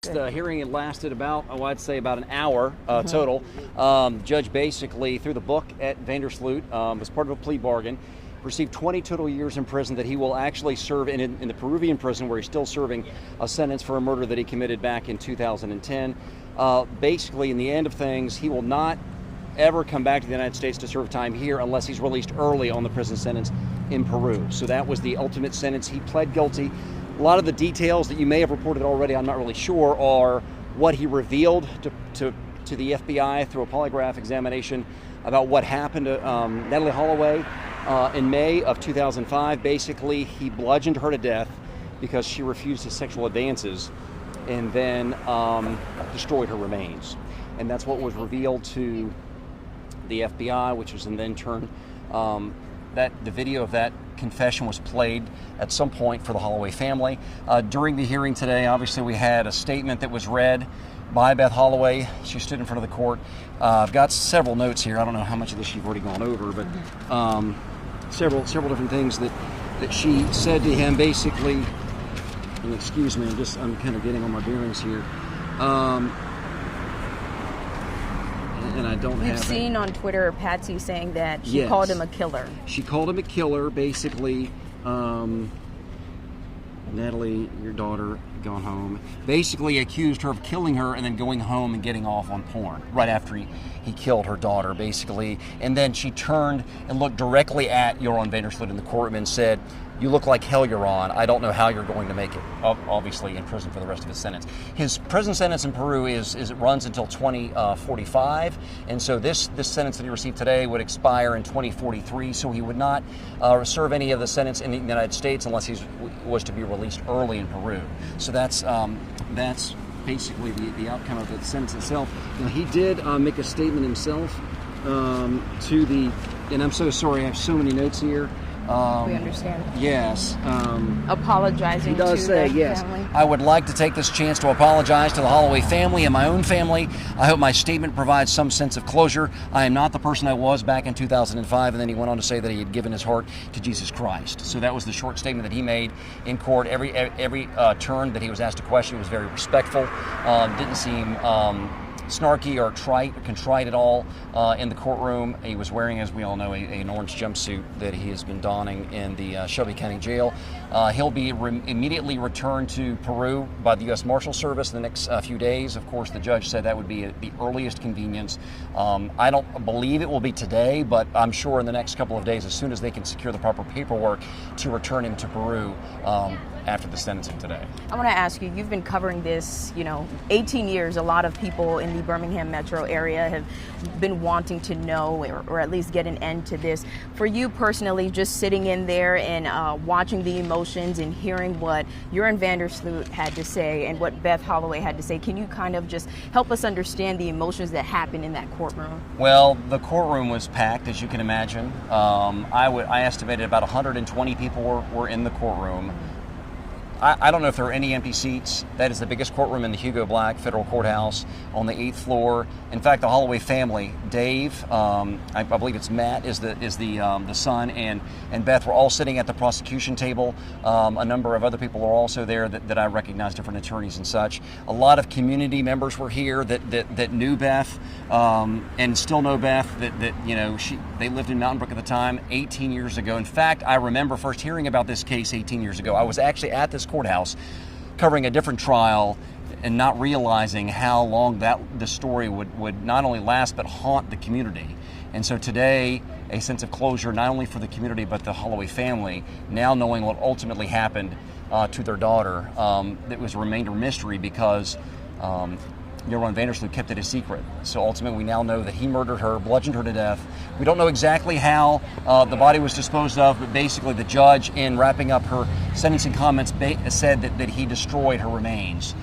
The hearing had lasted about, I'd say about an hour total. Judge basically threw the book at Vandersloot as part of a plea bargain, received 20 total years in prison that he will actually serve in the Peruvian prison where he's still serving a sentence for a murder that he committed back in 2010. Basically, in the end of things, he will not ever come back to the United States to serve time here unless he's released early on the prison sentence in Peru. So that was the ultimate sentence. He pled guilty. A lot of the details that you may have reported already, I'm not really sure, are what he revealed to the FBI through a polygraph examination about what happened to Natalee Holloway in May of 2005. Basically, he bludgeoned her to death because she refused his sexual advances and then destroyed her remains. And that's what was revealed to the FBI, which was in then turn that the video of that confession was played at some point for the Holloway family. During the hearing today, obviously we had a statement that was read by Beth Holloway. She stood in front of the court. I've got several notes here. I don't know how much of this you've already gone over, but several different things that she said to him. Basically, and excuse me, I'm kind of getting on my bearings here. And I don't We've have seen on Twitter Patsy saying that she called him a killer. She called him a killer, basically. Natalee, your daughter, gone home. Basically accused her of killing her and then going home and getting off on porn right after he killed her daughter, basically. And then she turned and looked directly at Joran Vandersloot in the courtroom and said, "You look like hell, Joran. I don't know how you're going to make it," obviously in prison for the rest of his sentence. His prison sentence in Peru it runs until 2045, and so this sentence that he received today would expire in 2043, so he would not serve any of the sentence in the United States unless he was to be released early in Peru. So that's basically the outcome of the sentence itself. Now, he did make a statement himself to the, and I'm so sorry, I have so many notes here. We understand. Yes. Apologizing he does to say, the yes, family. "I would like to take this chance to apologize to the Holloway family and my own family. I hope my statement provides some sense of closure. I am not the person I was back in 2005. And then he went on to say that he had given his heart to Jesus Christ. So that was the short statement that he made in court. Every turn that he was asked a question was very respectful. Didn't seem snarky or contrite at all in the courtroom. He was wearing, as we all know, an orange jumpsuit that he has been donning in the Shelby County Jail. He'll be immediately returned to Peru by the U.S. Marshal Service in the next few days. Of course, the judge said that would be at the earliest convenience. I don't believe it will be today, but I'm sure in the next couple of days, as soon as they can secure the proper paperwork to return him to Peru after the sentencing today. I want to ask you, you've been covering this, 18 years. A lot of people in the Birmingham metro area have been wanting to know or at least get an end to this. For you personally, just sitting in there and watching the emotions and hearing what Joran Vandersloot had to say and what Beth Holloway had to say, can you kind of just help us understand the emotions that happened in that courtroom? Well, the courtroom was packed, as you can imagine. I estimated about 120 people were in the courtroom. I don't know if there are any empty seats. That is the biggest courtroom in the Hugo Black Federal Courthouse on the 8th floor. In fact, the Holloway family, Dave, I believe it's Matt, is the son, and Beth were all sitting at the prosecution table. A number of other people are also there that I recognize, different attorneys and such. A lot of community members were here that knew Beth and still know Beth. They lived in Mountain Brook at the time 18 years ago. In fact, I remember first hearing about this case 18 years ago. I was actually at this courthouse covering a different trial and not realizing how long the story would not only last but haunt the community. And so today, a sense of closure not only for the community but the Holloway family, now knowing what ultimately happened to their daughter. It was a remainder mystery because Joran Vandersloot kept it a secret. So ultimately we now know that he murdered her, bludgeoned her to death. We don't know exactly how the body was disposed of, but basically the judge, in wrapping up her sentencing comments, said that he destroyed her remains.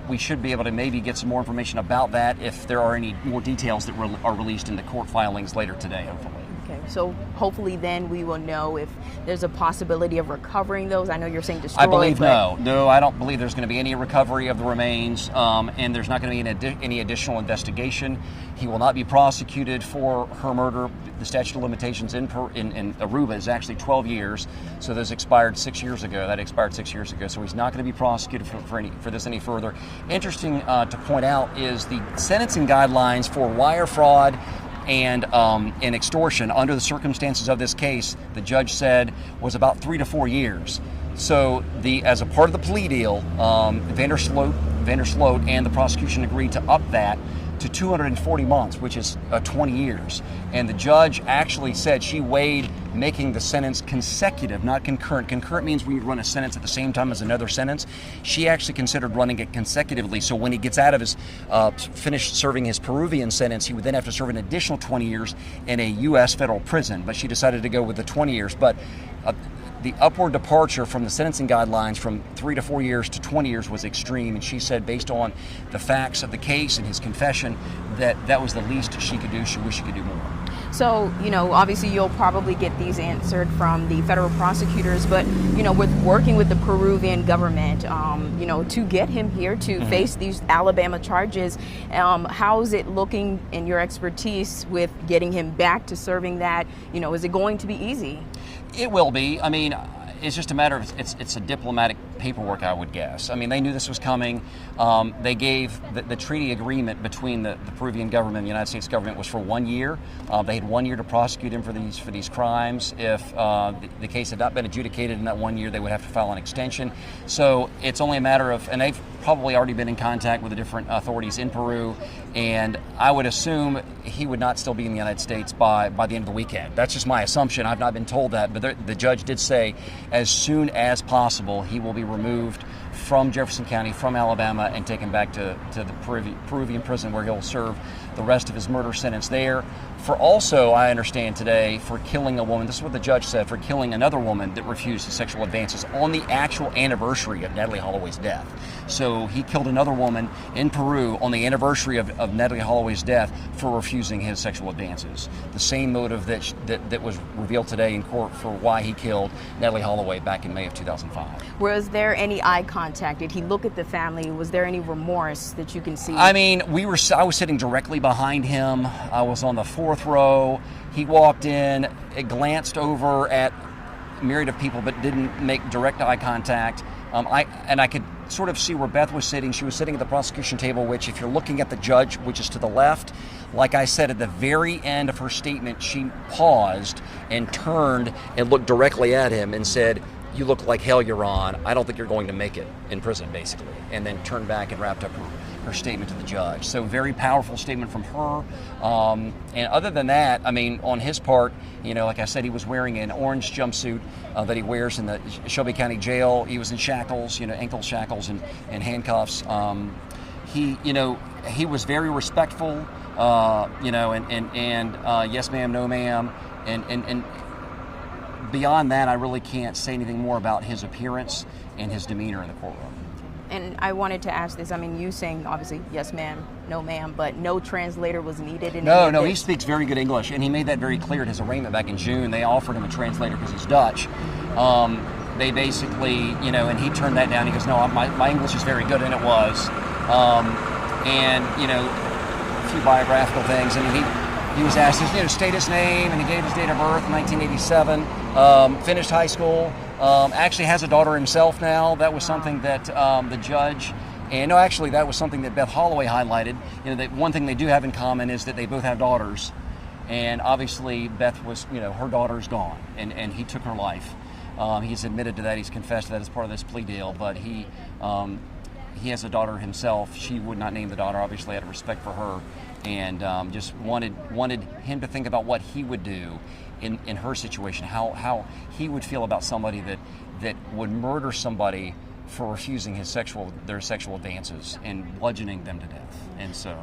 We should be able to maybe get some more information about that if there are any more details that are released in the court filings later today, hopefully. Okay. So hopefully then we will know if there's a possibility of recovering those. I know you're saying destroy. I believe no, I don't believe there's going to be any recovery of the remains, and there's not going to be any additional investigation. He will not be prosecuted for her murder. The statute of limitations in Aruba is actually 12 years, so those expired 6 years ago. That expired 6 years ago, so he's not going to be prosecuted for this any further. Interesting to point out is the sentencing guidelines for wire fraud and extortion under the circumstances of this case, the judge said was about 3 to 4 years. So as a part of the plea deal, Vander Sloot and the prosecution agreed to up that to 240 months, which is 20 years. And the judge actually said she weighed making the sentence consecutive, not concurrent. Concurrent means when you run a sentence at the same time as another sentence. She actually considered running it consecutively. So when he gets out of his, finished serving his Peruvian sentence, he would then have to serve an additional 20 years in a U.S. federal prison. But she decided to go with the 20 years. But the upward departure from the sentencing guidelines from 3 to 4 years to 20 years was extreme, and she said based on the facts of the case and his confession that was the least she could do. She wished she could do more. So, obviously you'll probably get these answered from the federal prosecutors, but, with working with the Peruvian government, to get him here to face these Alabama charges, how's it looking in your expertise with getting him back to serving that? Is it going to be easy? It will be. I mean, it's just a matter of it's a diplomatic paperwork, I would guess. I mean, they knew this was coming. They gave the treaty agreement between the Peruvian government and the United States government was for 1 year. They had 1 year to prosecute him for these crimes. If the case had not been adjudicated in that 1 year, they would have to file an extension. So it's only a matter of, and they've probably already been in contact with the different authorities in Peru, and I would assume he would not still be in the United States by the end of the weekend. That's just my assumption. I've not been told that, but the judge did say as soon as possible he will be removed from Jefferson County, from Alabama, and taken back to the Peruvian prison where he'll serve the rest of his murder sentence there. For also, I understand today, for killing a woman, this is what the judge said, for killing another woman that refused his sexual advances on the actual anniversary of Natalee Holloway's death. So he killed another woman in Peru on the anniversary of Natalee Holloway's death for refusing his sexual advances. The same motive that was revealed today in court for why he killed Natalee Holloway back in May of 2005. Was there any eye contact? Did he look at the family? Was there any remorse that you can see? I mean, I was sitting directly behind him. I was on the fourth row. He walked in, glanced over at a myriad of people, but didn't make direct eye contact. I could sort of see where Beth was sitting. She was sitting at the prosecution table, which if you're looking at the judge, which is to the left, like I said, at the very end of her statement, she paused and turned and looked directly at him and said, "You look like hell, Your Honor. I don't think you're going to make it in prison," basically. And then turned back and wrapped up her statement to the judge. So very powerful statement from her. And other than that, I mean, on his part, like I said, he was wearing an orange jumpsuit that he wears in the Shelby County Jail. He was in shackles, ankle shackles and handcuffs. He was very respectful, and yes ma'am, no ma'am, and beyond that, I really can't say anything more about his appearance and his demeanor in the courtroom. And I wanted to ask this. I mean, you saying obviously yes ma'am, no ma'am, but no translator was needed in No, he speaks very good English, and he made that very clear at his arraignment back in June. They offered him a translator because he's Dutch. They basically, and he turned that down. He goes, "No, my English is very good," and it was. A few biographical things. I mean, he was asked his, state his name, and he gave his date of birth, 1987. Finished high school. Actually has a daughter himself now. That was something that the judge, that was something that Beth Holloway highlighted. That one thing they do have in common is that they both have daughters, and obviously Beth was, her daughter's gone, and he took her life. He's admitted to that. He's confessed to that as part of this plea deal. But he has a daughter himself. She would not name the daughter. Obviously, out of respect for her, and just wanted him to think about what he would do in her situation, how he would feel about somebody that would murder somebody for refusing their sexual advances and bludgeoning them to death. And so